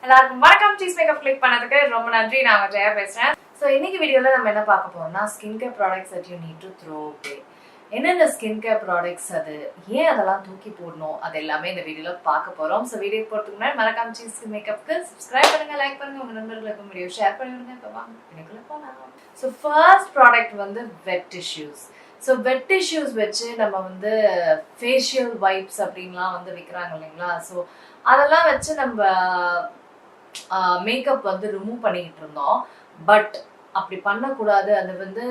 எல்லாருக்கும் வணக்கம். Cheezzmakeup click பண்ணதுக்கு ரொம்ப நன்றி. நான் ஜெயா பேசுறேன். ஸோ இன்னைக்கு வீடியோல நம்ம என்ன பார்க்க போறோம்னா skin care products that you need to throw away. என்னென்ன ஸ்கின் கேர் ப்ராடக்ட்ஸ் அது ஏன் அதெல்லாம் தூக்கி போடணும் அது எல்லாமே இந்த வீடியோல பார்க்க போறோம். ஸோ வீடியோ போறதுக்கு முன்னாடி மறக்காம Cheezzmakupக்கு சப்ஸ்கிரைப் பண்ணுங்க, லைக் பண்ணுங்க, உங்க நண்பர்களுக்கும் வீடியோ ஷேர் பண்ணி விடுங்க. இப்போ வாங்க வீடியோக்குள்ள போலாம். ஸோ ஃபர்ஸ்ட் ப்ராடக்ட் வந்து வெட் டிஷ்யூஸ். ஸோ வெட் டிஷ்யூஸ் வச்சு நம்ம வந்து ஃபேஷியல் வைப்ஸ் அப்படின்லாம் வந்து விற்கிறாங்க இல்லைங்களா. ஸோ அதெல்லாம் வச்சு நம்ம மேக்கப் வந்து ரிமூவ் பண்ணிக்கிட்டு இருந்தோம். பட் அப்படி பண்ணக்கூடாது. அது வந்து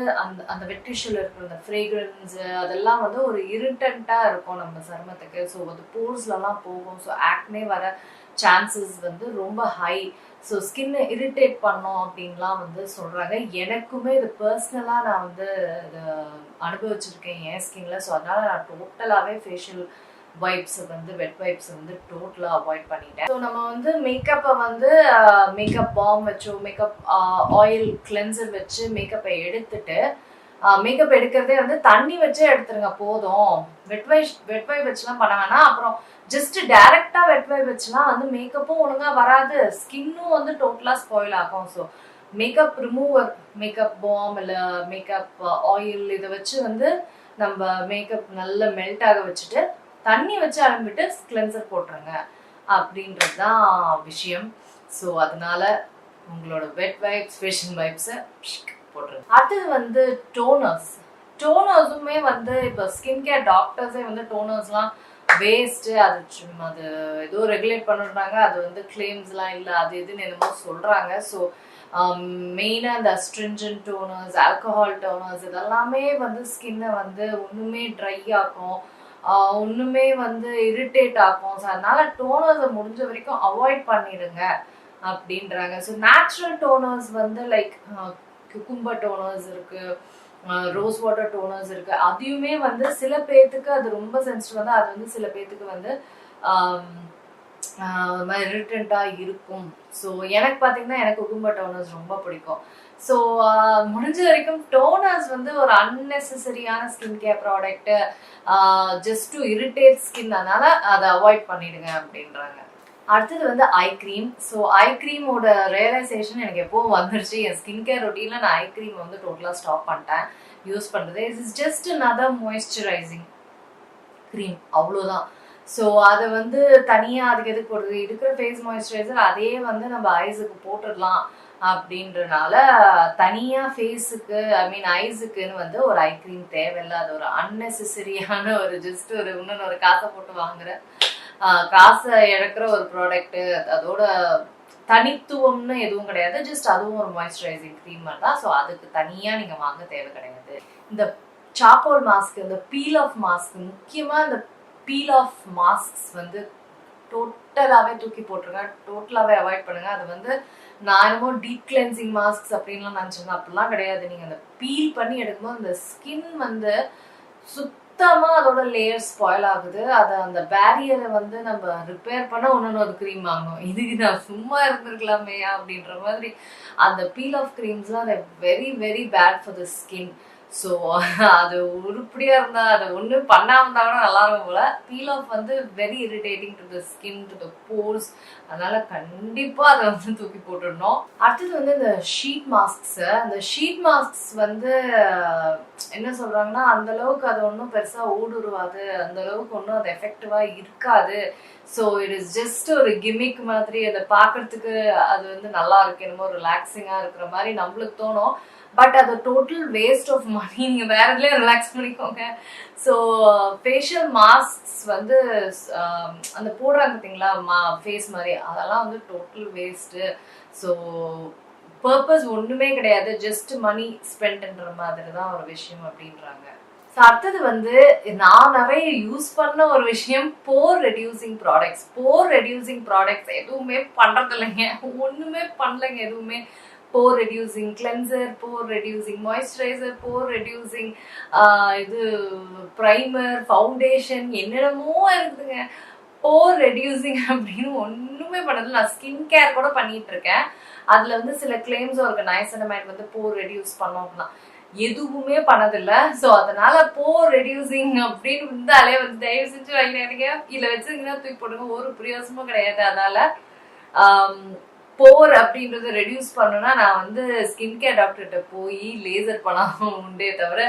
அந்த வெட் டிஷ்யூல இருக்கிற அந்த ஃப்ரேக்ரன்ஸ் அதெல்லாம் வந்து ஒரு இரிட்டண்டா இருக்கும் நம்ம சருமத்துக்கு. ஸோ அது போர்ஸ்லலாம் போகும். ஸோ ஆக்னே வர சான்சஸ் வந்து ரொம்ப ஹை. ஸோ ஸ்கின்னை இரிட்டேட் பண்ணோம் அப்படின்லாம் வந்து சொல்றாங்க. எனக்குமே இது பர்சனலாக நான் வந்து இதை அனுபவிச்சிருக்கேன் என் ஸ்கின்ல. ஸோ அதனால நான் டோட்டலாகவே ஃபேஷியல் வைப்ஸ் வந்து வெட் வைப்ஸ் வந்து டோட்டலாக அவாய்ட் பண்ணிட்டேன். ஸோ நம்ம வந்து மேக்கப்பை வந்து மேக்கப் பாம் வச்சோ மேக்கப் ஆயில் கிளென்சர் வச்சு மேக்கப்பை எடுத்துட்டு மேக்கப் எடுக்கிறதே வந்து தண்ணி வச்சே எடுத்துருங்க போதும். வெட் வைப் வச்சுலாம் பண்ண வேணாம். அப்புறம் ஜஸ்ட் டைரக்டா வெட் வைப் வச்சுலாம் வந்து மேக்கப்பும் ஒழுங்கா வராது, ஸ்கின்னும் வந்து டோட்டலா ஸ்பாயில் ஆகும். So makeup remover, makeup balm இல்லை மேக்கப் ஆயில் இதை வச்சு வந்து நம்ம மேக்கப் நல்லா மெல்ட் ஆக வச்சுட்டு தண்ணி வச்சு அலம்பிட்டு கிளென்சர் போட்டுருங்க அப்படின்றது தான் விஷயம். ஸோ அதனால உங்களோட வெட் வைப்ஸ் ஃபேஷியல் வைப்ஸை போட்டுருங்க. அடுத்தது வந்து டோனர்ஸுமே வந்து இப்போ ஸ்கின் கேர் டாக்டர்ஸே வந்து டோனர்ஸ்லாம் வேஸ்ட்டு, அது ஏதோ ரெகுலேட் பண்ணுறாங்க. அது வந்து கிளைம்ஸ்லாம் இல்லை, அது இதுன்னு என்னமோ சொல்கிறாங்க. ஸோ மெயினாக இந்த அஸ்ட்ரிஞ்சன்ட் டோனர்ஸ், ஆல்கஹால் டோனர்ஸ் இதெல்லாமே வந்து ஸ்கின்னை வந்து ஒன்றுமே ட்ரை ஆக்கும், ஒன்றுமே வந்து இரிட்டேட் ஆகும். ஸோ அதனால டோனர்ஸை முடிஞ்ச வரைக்கும் அவாய்ட் பண்ணிடுங்க அப்படின்றாங்க. ஸோ நேச்சுரல் டோனர்ஸ் வந்து லைக் குக்கும்பர் டோனர்ஸ் இருக்கு, ரோஸ் வாட்டர் டோனர்ஸ் இருக்கு. அதையுமே வந்து சில பேர்த்துக்கு அது ரொம்ப சென்சிட்டிவ் வந்து அது வந்து சில பேர்த்துக்கு வந்து ஒரு மாதிரி இரிட்டண்ட்டாக இருக்கும். ஸோ எனக்கு பார்த்தீங்கன்னா எனக்கு குக்கும்பர் டோனர்ஸ் ரொம்ப பிடிக்கும். ஸோ முடிஞ்ச வரைக்கும் டோனர்ஸ் வந்து ஒரு அன்னெசரியான skin care product, just to irritate skin, அதனால அதை அவாய்ட் பண்ணிடுங்க அப்படின்றாங்க. அடுத்தது வந்து ஐ க்ரீம். ஸோ ஐ க்ரீமோட ரியலைசேஷன் எனக்கு எப்போ வந்துருச்சு. என் ஸ்கின் கேர் ரொட்டீனில் நான் ஐ க்ரீம் வந்து டோட்டலாக ஸ்டாப் பண்ணிட்டேன் யூஸ் பண்ணுறது. It's just another moisturising cream, அவ்வளோதான். ஸோ அதை வந்து தனியாக அதுக்கு எதுக்கு போடுறது, இருக்கிற ஃபேஸ் மாய்ஸ்சரைசர் அதே வந்து நம்ம ஐஸுக்கு போட்டுடலாம் அப்படின்றனால தனியாக ஃபேஸுக்கு ஐஸுக்குன்னு வந்து ஒரு ஐ க்ரீம் தேவையில்லை. அது ஒரு அன்னெசரியான ஒரு ஜஸ்ட் ஒரு இன்னொன்று ஒரு காசை போட்டு வாங்குற காசை இழக்கிற ஒரு ப்ராடக்ட்டு. அதோட தனித்துவம்னு எதுவும் கிடையாது, ஜஸ்ட் அதுவும் ஒரு மாய்ஸ்சரைசிங் க்ரீம் மாதிரி தான். ஸோ அதுக்கு தனியாக நீங்கள் வாங்க தேவை கிடையாது. இந்த சார்கோல் மாஸ்க், இந்த பீல் ஆஃப் மாஸ்க், முக்கியமாக இந்த பீல் ஆஃப் மாஸ்க்ஸ் வந்து டோட்டலாகவே தூக்கி போட்டுருங்க, டோட்டலாகவே அவாய்ட் பண்ணுங்க. அது வந்து நான் என்னமோ டீப் கிளென்சிங் மாஸ்க்ஸ் அப்படின்லாம் நினச்சிருந்தேன், அப்படிலாம் கிடையாது. நீங்கள் அந்த பீல் பண்ணி எடுக்கும்போது அந்த ஸ்கின் வந்து சுத்தமாக அதோட லேயர் ஸ்பாயில் ஆகுது. அதை அந்த பேரியரை வந்து நம்ம ரிப்பேர் பண்ண ஒரு க்ரீம் வாங்கணும். இதுக்கு நான் சும்மா இருந்திருக்கலாமே அப்படின்ற மாதிரி அந்த பீல் ஆஃப் க்ரீம்ஸ்லாம் அது very very bad for the skin. So அது உருப்படியாக இருந்தால் அதை ஒன்றும் பண்ணாமல் இருந்தாங்கன்னா நல்லா இருக்கும் போல. பீல் ஆஃப் வந்து very irritating to the skin, to the force. அதனால கண்டிப்பாக அதை வந்து தூக்கி போட்டுடணும். அடுத்தது வந்து இந்த ஷீட் மாஸ்க்ஸு. அந்த ஷீட் மாஸ்க்ஸ் வந்து என்ன சொல்கிறாங்கன்னா அந்தளவுக்கு அது ஒன்றும் பெருசாக ஊடுருவாது, அந்தளவுக்கு ஒன்றும் அது எஃபெக்டிவாக இருக்காது. ஸோ இட் இஸ் ஜஸ்ட் ஒரு கிமிக் மாதிரி. அதை பார்க்கறதுக்கு அது வந்து நல்லா இருக்கு, என்னமோ ரிலாக்ஸிங்காக இருக்கிற மாதிரி நம்மளுக்கு தோணும். பட் அது டோட்டல் வேஸ்ட் ஆஃப் மணி. நீங்கள் வேற இதுலேயே ரிலாக்ஸ் பண்ணிக்கோங்க. ஸோ ஃபேஷியல் மாஸ்க்ஸ் வந்து அந்த போடுறாங்க பார்த்தீங்களா ஃபேஸ் மாதிரி, அதெல்லாம் வந்து டோட்டல் வேஸ்ட்டு. ஸோ பர்பஸ் ஒன்றுமே கிடையாது, ஜஸ்ட் மணி ஸ்பெண்ட்ன்ற மாதிரி தான் ஒரு விஷயம் அப்படின்றாங்க. ஸோ அடுத்தது வந்து நான் நிறைய யூஸ் பண்ண ஒரு விஷயம் போர் ரெடியூசிங் ப்ராடக்ட்ஸ். போர் ரெடியூசிங் ப்ராடக்ட்ஸ் எதுவுமே பண்ணுறது இல்லைங்க, ஒன்றுமே பண்ணலைங்க எதுவுமே. போர் ரெடியூசிங் கிளென்சர், போர் ரெடியூசிங் மாய்ஸ்சரைசர், போர் ரெடியூசிங் இது ப்ரைமர், ஃபவுண்டேஷன், என்னென்னமோ இருக்குதுங்க. போர் ரெடியூசிங் அப்படின்னு ஒன்றுமே பண்ணதில்லை. நான் ஸ்கின் கேர் கூட பண்ணிட்டு இருக்கேன். அதில் வந்து சில கிளைம்ஸும் இருக்கு, நைசனமைட் வந்து போர் ரெடியூஸ் பண்ணோம் அப்படின்னா எதுவுமே பண்ணதில்லை. ஸோ அதனால போர் ரெடியூசிங் அப்படின்னு இருந்தாலே வந்து தயவு செஞ்சு வாங்கினாருங்க, இல்லை வச்சுருங்கன்னா தூக்கி போடுங்க, ஒரு பிரயோசனமும் கிடையாது. அதனால போர் அப்படின்றத ரெடியூஸ் பண்ணணும்னா நான் வந்து ஸ்கின் கேர் டாக்டர்கிட்ட போய் லேசர் பண்ணாமல் உண்டே தவிர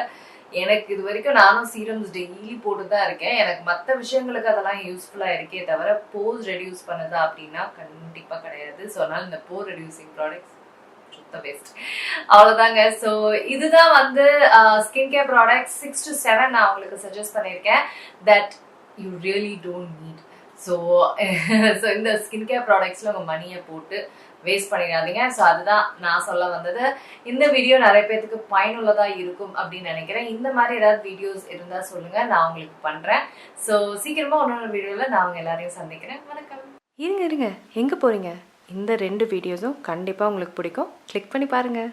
எனக்கு இது வரைக்கும் நானும் சீரம்ஸ் டெய்லி போட்டு தான் இருக்கேன். எனக்கு மற்ற விஷயங்களுக்கு அதெல்லாம் யூஸ்ஃபுல்லாக இருக்கே தவிர போர்ஸ் ரெடியூஸ் பண்ணுதா அப்படின்னா கண்டிப்பாக கிடையாது. ஸோ அதனால இந்த போர் ரெடியூசிங் ப்ராடக்ட்ஸ் சுத்த பெஸ்ட். அவ்வளோதாங்க. ஸோ இதுதான் வந்து ஸ்கின் கேர் ப்ராடக்ட்ஸ் 6 to 7 நான் உங்களுக்கு சஜஸ்ட் பண்ணியிருக்கேன் that you really don't need. So இந்த ஸ்கின் கேர் ப்ராடக்ட்ஸில் உங்கள் மணியை போட்டு வேஸ்ட் பண்ணிடாதீங்க. ஸோ அதுதான் நான் சொல்ல வந்தது. இந்த வீடியோ நிறைய பேருக்கு பயனுள்ளதாக இருக்கும் அப்படின்னு நினைக்கிறேன். இந்த மாதிரி ஏதாவது வீடியோஸ் இருந்தால் சொல்லுங்கள், நான் உங்களுக்கு பண்ணுறேன். ஸோ சீக்கிரமாக இன்னொரு வீடியோவில் நான் அவங்க எல்லாரையும் சந்திக்கிறேன். வணக்கம். இருங்க எங்கே போகிறீங்க? இந்த 2 வீடியோஸும் கண்டிப்பாக உங்களுக்கு பிடிக்கும். கிளிக் பண்ணி பாருங்கள்.